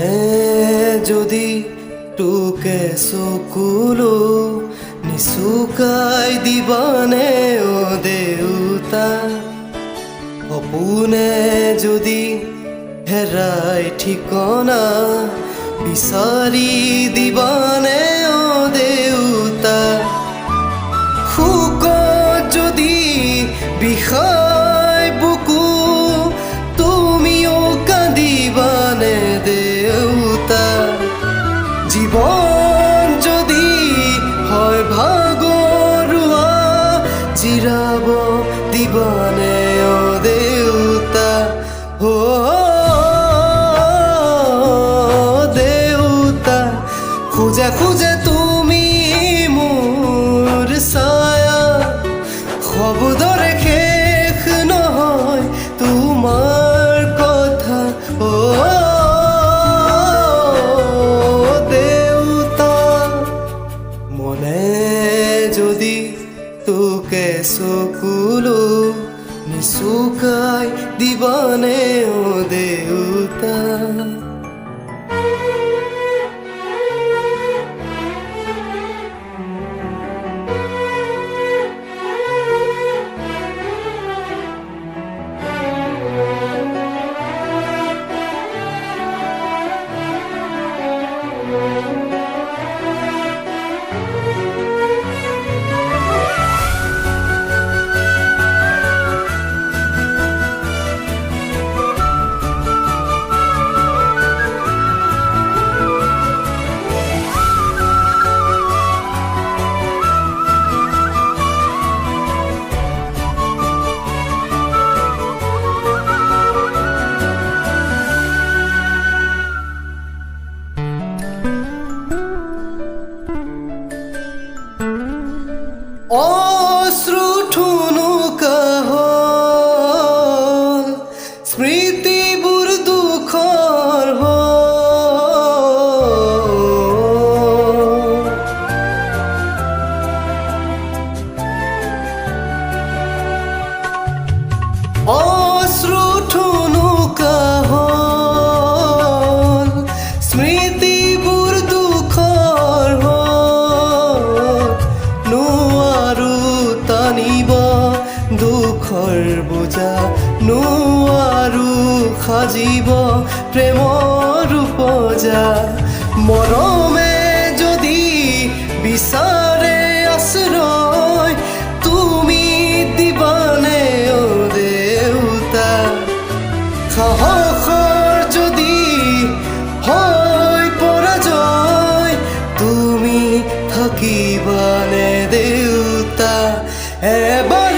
মনে যদি তোকে চকুলো নিচুকাই দিবানে অ দেউতা সপোনে যদি হেৰাই ঠিকনা বিচাৰি দিবানে অ দেউতা শোকত যদি বিষাই বুকু তুমিও কান্দিবানে দেউতা জীৱন যদি হয় ভাগৰুৱা জিৰাব দিবানে অ দেউতা দেউতা খোজে খোজে তুমি মোৰ ছায়া শব্দৰে শেষ নহয় তোমাৰ কথা দেউতা মনে যদি তোকে চকুলো নিচুকাই দিবানে অ দেউতা অশ্রু ঠুনুকা হল স্মৃতিবোৰ দুখৰ অশ্ৰু ঠুনুকা হল স্মৃতিবোৰ দুখৰ টানিব দুখৰ বোজা নোৱাৰো সাজিব প্ৰেমৰ উপজা মৰমে যদি বিচাৰে আশ্ৰয় তুমি দিবানে অ দেউতা সাহসৰ যদি হয় পৰাজয় তুমি থাকিবানে দেউতা এবাৰ